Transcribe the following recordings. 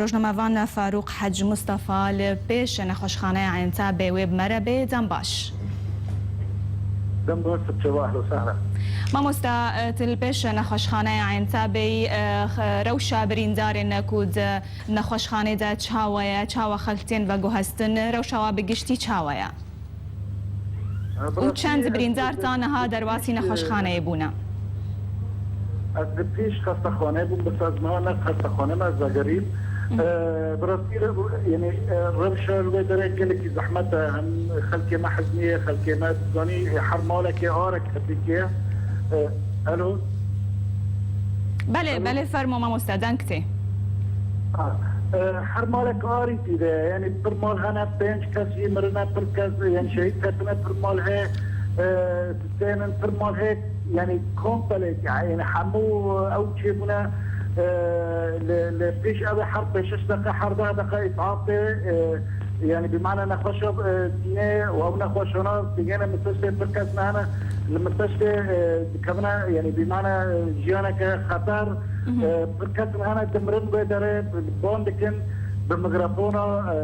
روزنامه‌وان فاروق حج مصطفى لپیش نخوشخانه عینتا به ویب مربع دنباش. دنباش بچه اهلا وسهلا. ما مستعد پیش نخوشخانه عینتا به روشا بریندار نکود نخوشخانه دا چاوا خلتین و گوهستن روشا بگشتی چاویا. او چند بریندار تانها درواسی نخوشخانه بونا. از پیش خستخانه بود بس از ما نه خستخانه ما زاگریم. براستی يعني ربشة الودرة قالك زحمة خلكي ما حزنية خلكي ما تزاني حرمالك آرك هتيكي. الو بله فرمو ما مستدنكتي. حرمالك آري تيدا يعني برمال هنا بينش كاسي مرنا بركاز يعني شهيد كاتنا برمال هي تستين برمال هي يعني كومبلت يعني حمو أو شيبنا لفيش أبي حرب 6 دقائق حرب دقائق إصابة يعني بمعنى نخوشه دينه أو نخوشنا تجينا مستشفى بركز معنا المستشفى كمنا يعني بمعنى جيانا كخطر بركز معنا تمرن بدره بوندكن بمغرفونا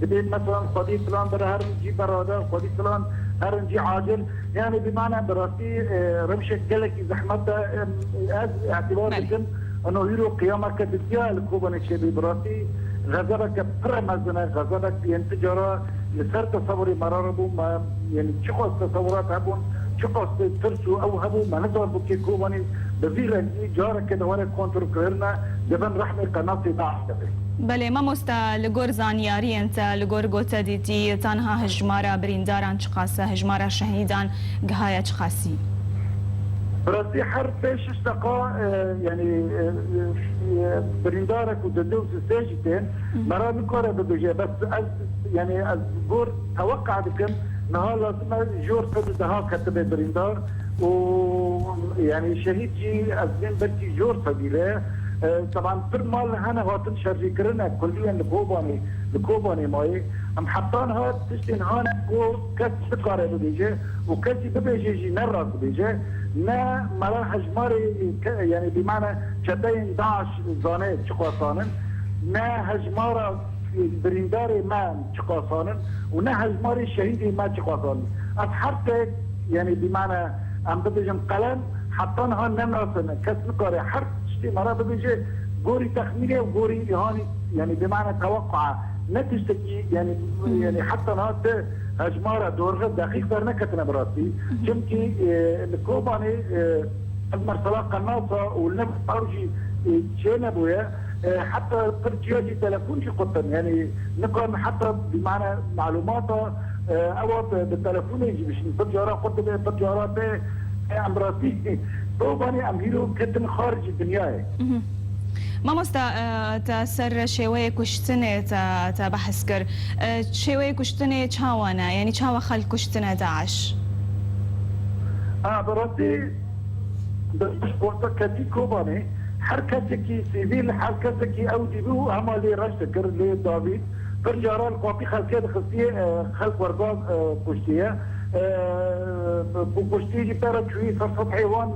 بدين مثلا قضية فلان برا هرنجي برادا قضية فلان هرنجي عاجل يعني بمعنى براسي رمشة قلك زحمتها اعتبار لكن انه يرو قيامك بديا الكوبان الشبي براسي غزبك برمزنا غزبك ينتجرا لسر تصوري مراربو ما يعني شخص تصورات هبون شخص ترسو او هبو ما نظر بكي كوباني بزيغ جارك كده ولا كونتر كرنا جبن رحمة قناطي ضعف بله ما مستا لگور زانیاری انت لگور گوته دیتی تنها هجمارا برینداران چقاسه هجمارا شهیدان گهایا چقاسی براسي حرب 6 دقائق يعني بريندارك وددوس الساجتين مرة نكره بدوجه بس يعني الجور توقع بكم نهار لازم جور صد دها كتب بريندار ويعني شهيد جي أزين بركي جور صديله طبعا فرمال هنا هاتن شريكرنا كليا لكوباني ماي ام حطان هات تشتين هانا كو كس سكارة بديجه وكسي ببيجي نراس بديجه نا مرا هجماري يعني بمعنى شتين 11 زانه شقاصانن نا هجمارا برينداري ما شقاصانن ونا هجماري شهيدي ما شقاصانن حتى يعني بمعنى ام بديجم قلم حطان هان نمرسن كس سكارة حرف مرة بيجي جوري تخمينه وجوري هاني يعني بمعنى توقع نتشتكي يعني حتى نهار هجمارة دورغة دقيق برنا كتنا براسي جمكي الكوباني المرسلة قناصة والنفس أرجي شينا بويا حتى ترجيجي تلفون شي قطن يعني نقرن حتى بمعنى معلومات أو بالتلفون يجي باش نتجارة قلت بالتجارة عم براسي كوباني أميرو كتن خارج الدنيا. ما مستا تسر شوي كشتنة تبحث كر شوي كشتنة شاوانا يعني شاوا خل كشتنة 11. براسي بسبورت كتي كوباني حركتك سيفيل حركتك أودي بو عملي رشتكر لدافيد برجارة القوابي خلقية خلقية خلق وردان كشتية بوشتي جبتها شوي صرصة حيوان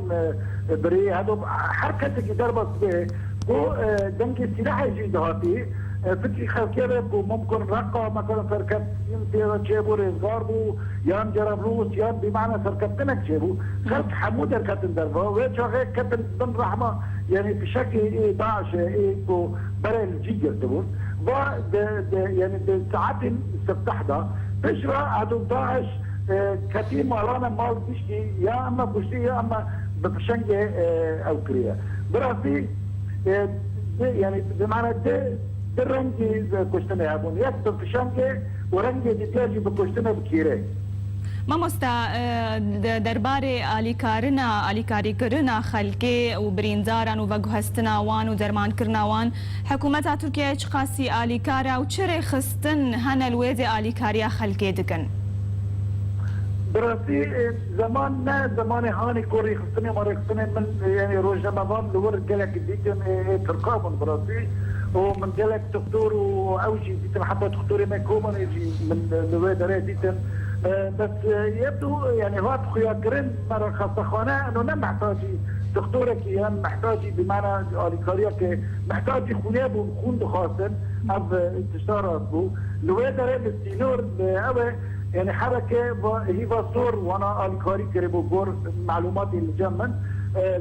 بري هذا حركتك ضربت به و دنك السلاح يجي دهاتي فكري خلقية ممكن رقة مثلا سركب يمتى تشيبو رزقار بو يان جربلوس يان بمعنى سركبتنا تشيبو خلق حمود الكتن ضربة ويتشغل كتن ضمن رحمة يعني بشكل داعش بو بري الجيجر تبون يعني بالساعات السبتح ده بشرى عدو داعش كثير مالانا مال بشتي يا اما بشتي يا اما بفشنجة او كريا براسي يعني بمعنى ده رنجي كشتنا يابون يك بفشنجة ورنجي ديتاجي بكشتنا بكيري ما مستا درباري آلیکاری کرنا خلقی و برینداران و وگهستنا وان و درمان کرنا وان حکومت ترکیه چقاسی آلیکارا و چرا خستن هن الوید آلیکاریا خلقی دکن براسي زمان هاني كوري خصني مرة خصني من يعني روزنامه‌وان لور قالك ديتم ترقابن براسي ومن قالك دكتور واوجي ديتم حتى دكتوري ما كومن يجي من الوادرات ديتم بس يبدو يعني هو خياكرين مرة خاصة انه نم محتاجي دكتورك هم محتاجي بمعنى اليكاريا محتاجي خونه بون خاصن اب انتشارات بو لو داره بالسينور او يعني حركه هي بصور وانا اليكاري كربو بور معلومات الجمن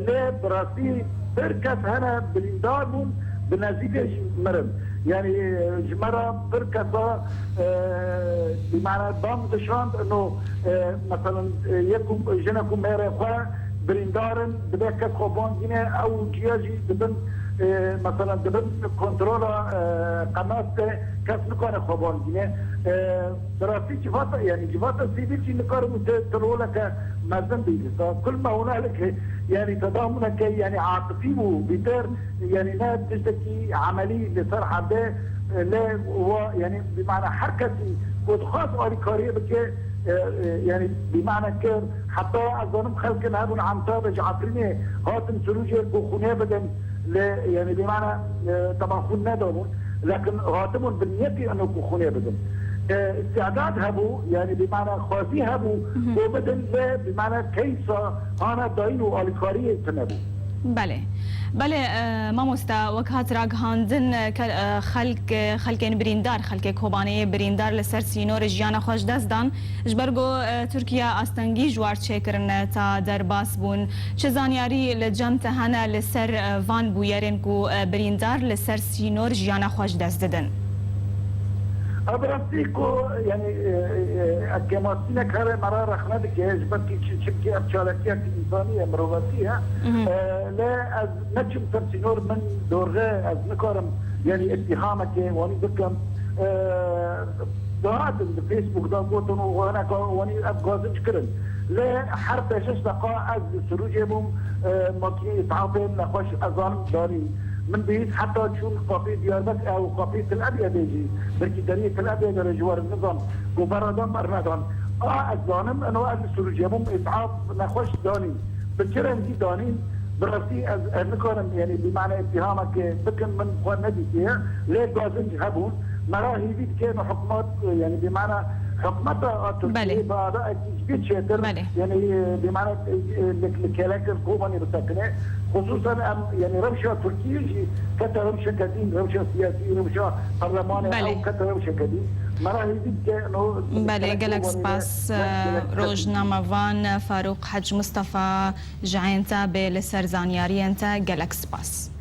لا براسي بركت هنا بالإندار بنزيد مرم يعني جمرة بركة بمعنى ضم دشاند انه مثلا يكون جنكم ميرا بريندارن بدك خوبان جنة او جياجي بدن مثلا بدن كنترولا قناة كاس نكون خوبان جنة دراسي جفات يعني جفات السيفيل جي نكار مترولا كمزن بيجي كل ما هنالك يعني تضامنك يعني عاطفي وبيتر يعني لا تشتكي عملي لصار حدا لا هو يعني بمعنى حركتي وتخاص الكاريه بك يعني بمعنى كان حتى اظن خلقنا هذول عم تابج عطريني هاتم سلوجي بخونه بدن يعني بمعنى طبعا خونه دون لكن هاتم بالنية انه بخونه بدن استعداد هبو يعني بمعنى خاصي هبو وبدن بمعنى كيف انا داينو الكاريه تنبو بله مامۆستا وەک هاتراک هاندن خەلکێن بریندار خەلکێک کۆبانەیە بریندار لەسەر سینۆرە ژیانە خۆش دەستدان ji ber got تورکیا ئاستەنگی ژوار چێکردن تا دەرباس بوون چ زانیاری لە جەمتە هەنە لەسەر vان بوویەرێن و بریندار لەسەر سینۆر ژیانە خۆش دەست ددن أبرزيكو يعني الجماعتين كهر مرة رخنا بكيش بكي شبكي أبشالكية إنسانية مرواتيها لا از نجم تمسينور من دورغة از نكارم يعني اتهامك واني بكم دهات الفيسبوك دا قوتن وانا واني ابغازن شكرن لا حرب 6 دقائق از سروجهم ماكي تعاطين نخوش أزان داري من بيت حتى تشوف قافية دياربك او قافية الابيض يجي بركي دريه الابيض لجوار النظام وبردان مرندان الظالم انه السروجيهم اسعاف نخوش داني بكرم دي دانين براسي از نكون يعني بمعنى اتهامك بكن من قوان ندي فيها ليه قازن جهبون مراهي بيت كانوا حكومات يعني بمعنى حكومتها تركيا بعد تثبيت شاتر يعني بمعنى الكلاكر كوباني بسكنه خصوصا يعني رمشة تركيا كتا رمشة قديم رمشة سياسية رمشة برلمانية أو كتا رمشة قديم بله گلک سپاس روزنامه وان فاروق حج مصطفى جعینتا به لسر زانیاری انتا گلک سپاس